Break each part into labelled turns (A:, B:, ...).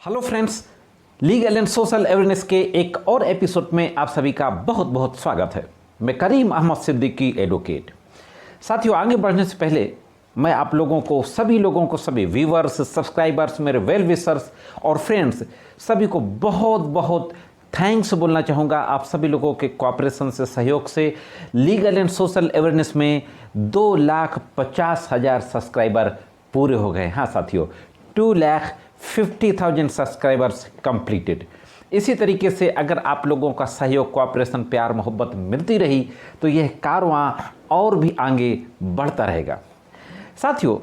A: Hello friends, legal and social awareness के एक और एपिसोड में आप सभी का बहुत बहुत स्वागत है। मैं करीम अहमद सिद्दीकी एडवोकेट। साथियों, आगे बढ़ने से पहले मैं आप लोगों को सभी व्यूवर्स, सब्सक्राइबर्स, मेरे वेल विशर्स और फ्रेंड्स सभी को बहुत बहुत थैंक्स बोलना चाहूँगा। आप सभी लोगों के कोऑपरेशन से, सहयोग से लीगल एंड सोशल अवेयरनेस में 2,50,000 सब्सक्राइबर पूरे हो गए। हाँ साथियों, 2,50,000 सब्सक्राइबर्स कंप्लीटेड। इसी तरीके से अगर आप लोगों का सहयोग, कोऑपरेशन, प्यार, मोहब्बत मिलती रही तो यह कारवां और भी आगे बढ़ता रहेगा। साथियों,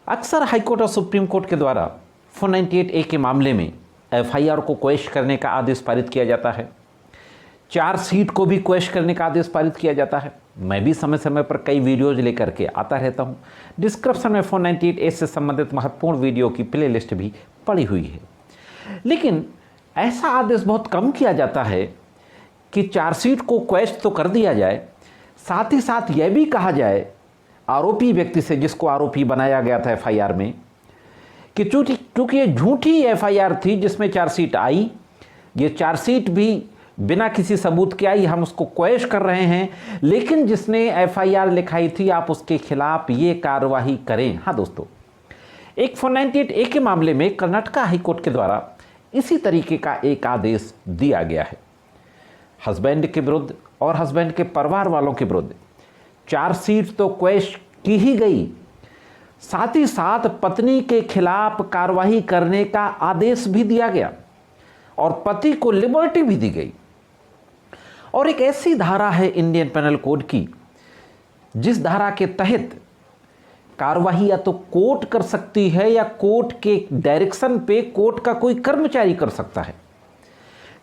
A: अक्सर हाईकोर्ट और सुप्रीम कोर्ट के द्वारा 498A के मामले में FIR को क्वैश करने का आदेश पारित किया जाता है। चार्जशीट को भी क्वैश करने का आदेश पारित किया जाता है। मैं भी समय समय पर कई वीडियोज लेकर के आता रहता हूं। डिस्क्रिप्शन में 498A से संबंधित महत्वपूर्ण वीडियो की प्लेलिस्ट भी पड़ी हुई है। लेकिन ऐसा आदेश बहुत कम किया जाता है कि चार्जशीट को क्वैश तो कर दिया जाए, साथ ही साथ यह भी कहा जाए आरोपी व्यक्ति से, जिसको आरोपी बनाया गया था FIR में, कि चूंकि ये झूठी FIR थी जिसमें चार्जशीट आई, ये चार्जशीट भी बिना किसी सबूत के आई, हम उसको क्वैश कर रहे हैं, लेकिन जिसने FIR लिखाई थी आप उसके खिलाफ ये कार्रवाई करें। हाँ दोस्तों, एक 498A के मामले में कर्नाटक हाईकोर्ट के द्वारा इसी तरीके का एक आदेश दिया गया है। हस्बैंड के विरुद्ध और हस्बैंड के परिवार वालों के विरुद्ध चार्जशीट तो क्वैश की ही गई, साथ ही साथ पत्नी के खिलाफ कार्रवाई करने का आदेश भी दिया गया और पति को लिबर्टी भी दी गई। और एक ऐसी धारा है इंडियन पेनल कोड की जिस धारा के तहत कार्रवाई या तो कोर्ट कर सकती है या कोर्ट के डायरेक्शन पे कोर्ट का कोई कर्मचारी कर सकता है।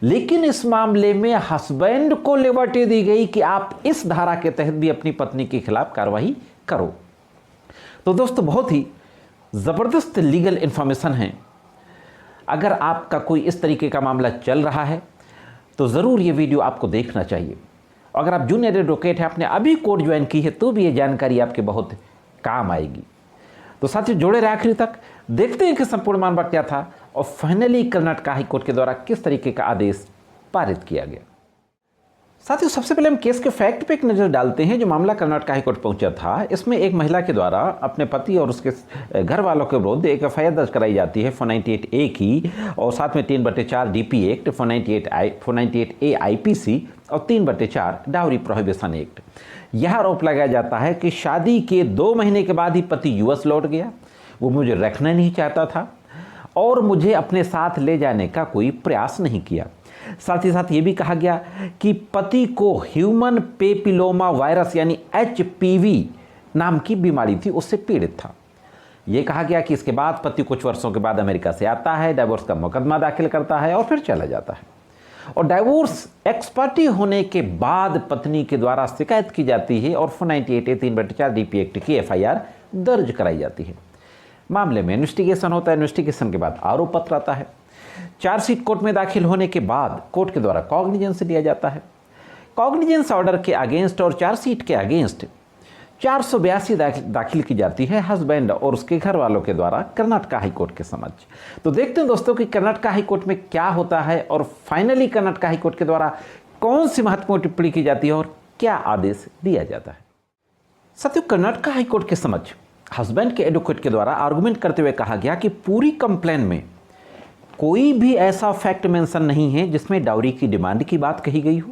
A: लेकिन इस मामले में हस्बैंड को लिबर्टी दी गई कि आप इस धारा के तहत भी अपनी पत्नी के खिलाफ कार्रवाई करो। तो दोस्तों, बहुत ही ज़बरदस्त लीगल इन्फॉर्मेशन है। अगर आपका कोई इस तरीके का मामला चल रहा है तो ज़रूर ये वीडियो आपको देखना चाहिए। अगर आप जूनियर एडवोकेट हैं, आपने अभी कोर्ट ज्वाइन की है, तो भी ये जानकारी आपके बहुत काम आएगी। तो साथियों, जुड़े रहे आखिरी तक, देखते हैं कि संपूर्ण मामला क्या था और फाइनली कर्नाटक हाईकोर्ट के द्वारा किस तरीके का आदेश पारित किया गया। साथियों, सबसे पहले हम केस के फैक्ट पे एक नज़र डालते हैं। जो मामला कर्नाटक हाईकोर्ट पहुंचा था, इसमें एक महिला के द्वारा अपने पति और उसके घर वालों के विरुद्ध एक FIR दर्ज कराई जाती है 498A की, और साथ में 3/4 DP एक्ट, 498A IPC और 3/4 डाउरी प्रोहिबिशन एक्ट। यह आरोप लगाया जाता है कि शादी के 2 महीने के बाद ही पति US लौट गया, वो मुझे रखना नहीं चाहता था और मुझे अपने साथ ले जाने का कोई प्रयास नहीं किया। साथ ही साथ ये भी कहा गया कि पति को ह्यूमन पेपिलोमा वायरस यानी HPV नाम की बीमारी थी, उससे पीड़ित था। ये कहा गया कि इसके बाद पति कुछ वर्षों के बाद अमेरिका से आता है, डाइवोर्स का मुकदमा दाखिल करता है और फिर चला जाता है। और डाइवोर्स एक्सपर्टी होने के बाद पत्नी के द्वारा शिकायत की जाती है और 498A 3/4 DP एक्ट की FIR दर्ज कराई जाती है। मामले में इन्वेस्टिगेशन होता है। इन्वेस्टिगेशन के बाद आरोप पत्र आता है। चार्जशीट कोर्ट में दाखिल होने के बाद कोर्ट के द्वारा कॉग्निजेंस लिया जाता है। कॉग्निजेंस ऑर्डर के अगेंस्ट और चार्जशीट के अगेंस्ट 482 दाखिल की जाती है हस्बैंड और उसके घर वालों के द्वारा कर्नाटक हाईकोर्ट के समक्ष। तो देखते हैं दोस्तों कि कर्नाटक हाईकोर्ट में क्या होता है और फाइनली कर्नाटक हाईकोर्ट के द्वारा कौन सी महत्वपूर्ण टिप्पणी की जाती है और क्या आदेश दिया जाता है। साथियों, कर्नाटक हाईकोर्ट के समक्ष हस्बैंड के एडवोकेट के द्वारा आर्गुमेंट करते हुए कहा गया कि पूरी कंप्लेन में कोई भी ऐसा फैक्ट मेंशन नहीं है जिसमें डाउरी की डिमांड की बात कही गई हो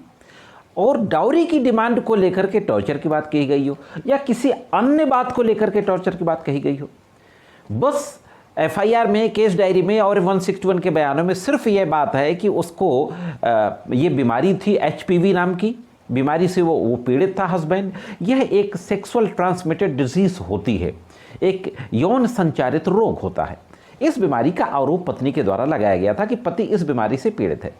A: और डाउरी की डिमांड को लेकर के टॉर्चर की बात कही गई हो या किसी अन्य बात को लेकर के टॉर्चर की बात कही गई हो। बस FIR में, केस डायरी में और 161 के बयानों में सिर्फ यह बात है कि उसको ये बीमारी थी, HPV नाम की बीमारी से वो पीड़ित था हस्बैंड। यह एक सेक्सुअल ट्रांसमिटेड डिजीज होती है, एक यौन संचारित रोग होता है। इस बीमारी का आरोप पत्नी के द्वारा लगाया गया था कि पति इस बीमारी से पीड़ित है।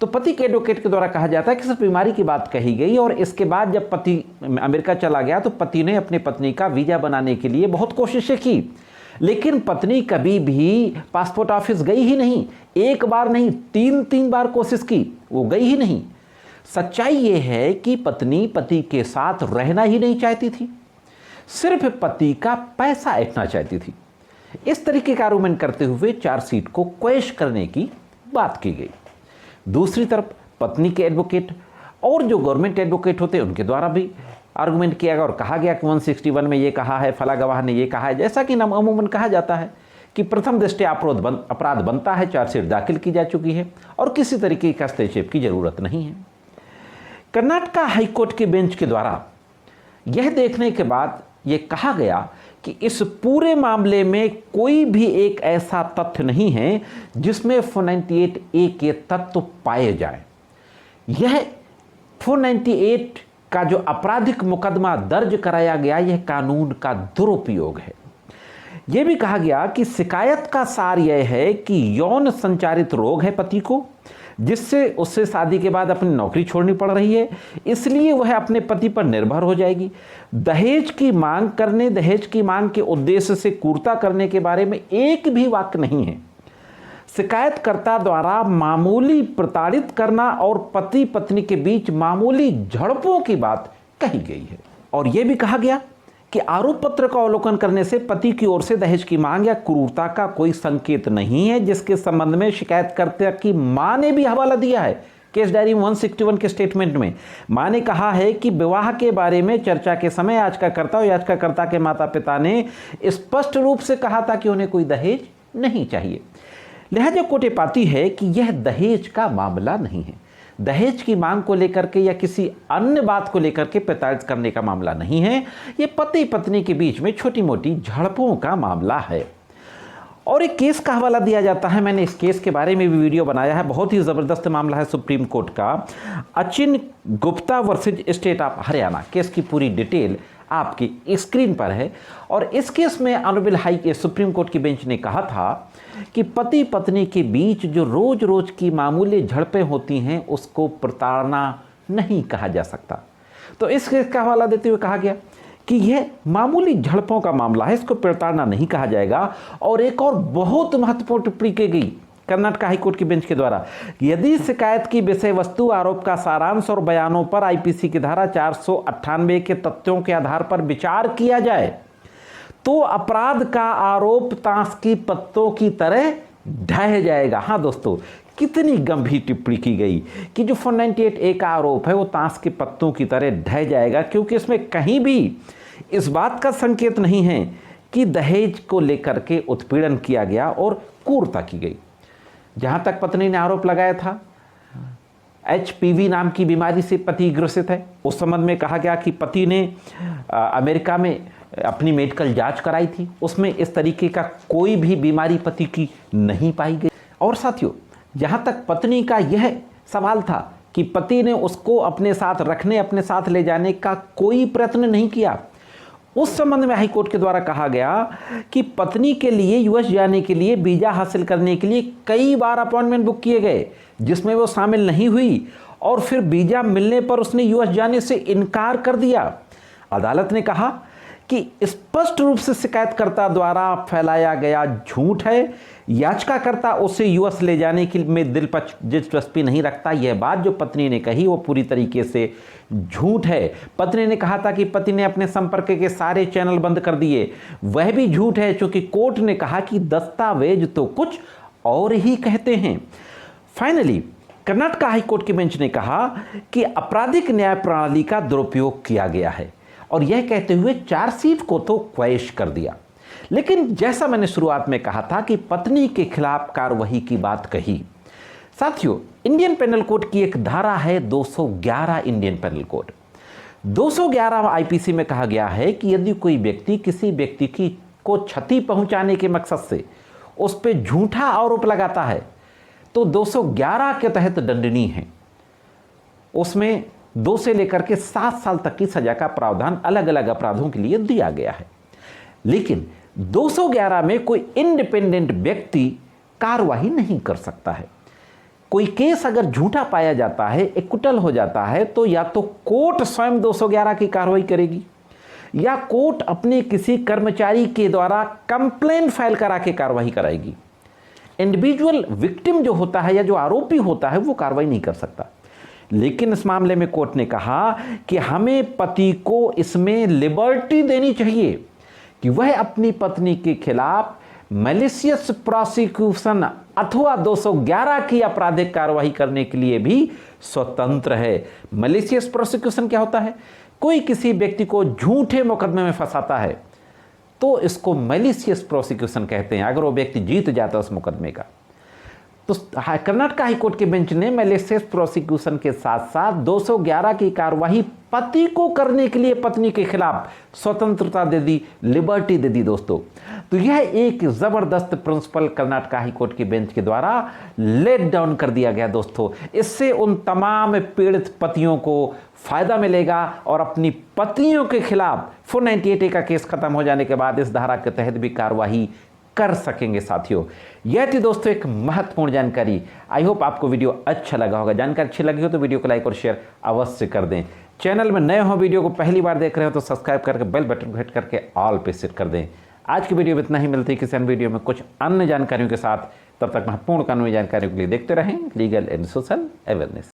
A: तो पति के एडवोकेट के द्वारा कहा जाता है कि सिर्फ बीमारी की बात कही गई और इसके बाद जब पति अमेरिका चला गया तो पति ने अपनी पत्नी का वीज़ा बनाने के लिए बहुत कोशिशें की, लेकिन पत्नी कभी भी पासपोर्ट ऑफिस गई ही नहीं। एक बार नहीं, 3 बार कोशिश की, वो गई ही नहीं। सच्चाई ये है कि पत्नी पति के साथ रहना ही नहीं चाहती थी, सिर्फ पति का पैसा ऐंठना चाहती थी। इस तरीके का आर्गुमेंट करते हुए चार्जशीट को क्वेश करने की बात की गई। दूसरी तरफ पत्नी के एडवोकेट और जो गवर्नमेंट एडवोकेट होते हैं उनके द्वारा भी आर्गुमेंट किया गया और कहा गया कि 161 में ये कहा है, फला गवाह ने ये कहा है। जैसा कि अमूमन कहा जाता है कि प्रथम दृष्टया अपराध बनता है, चार्जशीट दाखिल की जा चुकी है और किसी तरीके का हस्तक्षेप की जरूरत नहीं है। कर्नाटक हाईकोर्ट के बेंच के द्वारा यह देखने के बाद यह कहा गया कि इस पूरे मामले में कोई भी एक ऐसा तथ्य नहीं है जिसमें 498A के तत्व पाए जाए। यह 498 का जो आपराधिक मुकदमा दर्ज कराया गया यह कानून का दुरुपयोग है। यह भी कहा गया कि शिकायत का सार यह है कि यौन संचारित रोग है पति को, जिससे उससे शादी के बाद अपनी नौकरी छोड़नी पड़ रही है, इसलिए वह अपने पति पर निर्भर हो जाएगी। दहेज की मांग के उद्देश्य से क्रूरता करने के बारे में एक भी वाक्य नहीं है। शिकायतकर्ता द्वारा मामूली प्रताड़ित करना और पति पत्नी के बीच मामूली झड़पों की बात कही गई है। और यह भी कहा गया कि आरोप पत्र का अवलोकन करने से पति की ओर से दहेज की मांग या क्रूरता का कोई संकेत नहीं है, जिसके संबंध में शिकायतकर्ता की मां ने भी हवाला दिया है। केस डायरी 161 के स्टेटमेंट में मां ने कहा है कि विवाह के बारे में चर्चा के समय याचिकाकर्ता और याचिकाकर्ता के माता पिता ने स्पष्ट रूप से कहा था कि उन्हें कोई दहेज नहीं चाहिए। लिहाजा कोर्ट पाती है कि यह दहेज का मामला नहीं है, दहेज की मांग को लेकर के या किसी अन्य बात को लेकर के प्रताड़ित करने का मामला नहीं है। यह पति पत्नी के बीच में छोटी मोटी झड़पों का मामला है। और एक केस का हवाला दिया जाता है, मैंने इस केस के बारे में भी वीडियो बनाया है, बहुत ही ज़बरदस्त मामला है सुप्रीम कोर्ट का, Achin Gupta versus state of Haryana. Case की पूरी डिटेल आपकी स्क्रीन पर है। और इस केस में ऑनरेबल सुप्रीम कोर्ट की बेंच ने कहा था कि पति पत्नी के बीच जो रोज रोज की मामूली झड़पें होती हैं उसको प्रताड़ना नहीं कहा जा सकता। तो इस केस का हवाला देते हुए कहा गया कि यह मामूली झड़पों का मामला है, इसको प्रताड़ना नहीं कहा जाएगा। और एक और बहुत महत्वपूर्ण टिप्पणी की गई कर्नाटक हाईकोर्ट की बेंच के द्वारा, यदि शिकायत की विषय वस्तु, आरोप का सारांश और बयानों पर आईपीसी की धारा 498 के तथ्यों के आधार पर विचार किया जाए तो अपराध का आरोप ताश की पत्तों की तरह ढह जाएगा। हाँ दोस्तों, कितनी गंभीर टिप्पणी की गई कि जो 498A का आरोप है वो ताश के पत्तों की तरह ढह जाएगा, क्योंकि इसमें कहीं भी इस बात का संकेत नहीं है कि दहेज को लेकर के उत्पीड़न किया गया और क्रूरता की गई। जहां तक पत्नी ने आरोप लगाया था HPV नाम की बीमारी से पति ग्रसित है, उस संबंध में कहा गया कि पति ने अमेरिका में अपनी मेडिकल जांच कराई थी, उसमें इस तरीके का कोई भी बीमारी पति की नहीं पाई गई। और साथियों, जहां तक पत्नी का यह सवाल था कि पति ने उसको अपने साथ रखने, अपने साथ ले जाने का कोई प्रयत्न नहीं किया, उस संबंध में हाईकोर्ट के द्वारा कहा गया कि पत्नी के लिए यूएस जाने के लिए वीजा हासिल करने के लिए कई बार अपॉइंटमेंट बुक किए गए, जिसमें वो शामिल नहीं हुई और फिर वीजा मिलने पर उसने यूएस जाने से इनकार कर दिया। अदालत ने कहा कि स्पष्ट रूप से शिकायतकर्ता द्वारा फैलाया गया झूठ है, याचिकाकर्ता उसे यूएस ले जाने के में दिलचस्पी नहीं रखता। यह बात जो पत्नी ने कही वो पूरी तरीके से झूठ है। पत्नी ने कहा था कि पति ने अपने संपर्क के सारे चैनल बंद कर दिए, वह भी झूठ है, क्योंकि कोर्ट ने कहा कि दस्तावेज तो कुछ और ही कहते हैं। फाइनली कर्नाटक हाईकोर्ट की बेंच ने कहा कि आपराधिक न्याय प्रणाली का दुरुपयोग किया गया है, और यह कहते हुए चार्जशीट को तो क्वैश कर दिया। लेकिन जैसा मैंने शुरुआत में कहा था कि पत्नी के खिलाफ कार्रवाई की बात कही। साथियों, इंडियन पेनल कोड की एक धारा है 211 इंडियन पेनल कोड 211 आईपीसी में कहा गया है कि यदि कोई व्यक्ति किसी व्यक्ति की को क्षति पहुंचाने के मकसद से उस पर झूठा आरोप लगाता है तो 211 के तहत दंडनीय है। उसमें 2 से लेकर के 7 साल तक की सजा का प्रावधान अलग अलग अपराधों के लिए दिया गया है। लेकिन 211 में कोई इंडिपेंडेंट व्यक्ति कार्रवाई नहीं कर सकता है। कोई केस अगर झूठा पाया जाता है, एक्विटल हो जाता है, तो या तो कोर्ट स्वयं 211 की कार्रवाई करेगी या कोर्ट अपने किसी कर्मचारी के द्वारा कंप्लेंट फाइल करा के कार्रवाई कराएगी। इंडिविजुअल विक्टिम जो होता है या जो आरोपी होता है वो कार्रवाई नहीं कर सकता। लेकिन इस मामले में कोर्ट ने कहा कि हमें पति को इसमें लिबर्टी देनी चाहिए कि वह अपनी पत्नी के खिलाफ मैलिशियस प्रोसिक्यूशन अथवा 211 की आपराधिक कार्रवाई करने के लिए भी स्वतंत्र है। मैलिशियस प्रोसिक्यूशन क्या होता है? कोई किसी व्यक्ति को झूठे मुकदमे में फंसाता है तो इसको मैलिशियस प्रोसिक्यूशन कहते हैं, अगर वो व्यक्ति जीत जाता है उस मुकदमे का। तो कर्नाटक हाई कोर्ट के बेंच ने मैलिशियस प्रोसिक्यूशन के साथ साथ 211 की कार्रवाई पति को करने के लिए पत्नी के खिलाफ स्वतंत्रता दे दी, लिबर्टी दे दी दोस्तों। तो यह एक जबरदस्त प्रिंसिपल कर्नाटक हाई कोर्ट के बेंच के द्वारा लेट डाउन कर दिया गया दोस्तों। इससे उन तमाम पीड़ित पतियों को फायदा मिलेगा और अपनी पत्नियों के खिलाफ 498A का केस खत्म हो जाने के बाद इस धारा के तहत भी कार्रवाई कर सकेंगे साथियों। यह थी दोस्तों एक महत्वपूर्ण जानकारी। आई होप आपको वीडियो अच्छा लगा होगा। जानकारी अच्छी लगी हो तो वीडियो को लाइक और शेयर अवश्य कर दें। चैनल में नए हो, वीडियो को पहली बार देख रहे हो तो सब्सक्राइब करके बेल बटन को हिट करके ऑल पे सेट कर दें। आज की वीडियो में इतना ही, मिलती है किसी अन्य वीडियो में कुछ अन्य जानकारियों के साथ। तब तक महत्वपूर्ण कानूनी जानकारियों के लिए देखते रहें लीगल एंड सोशल अवेयरनेस।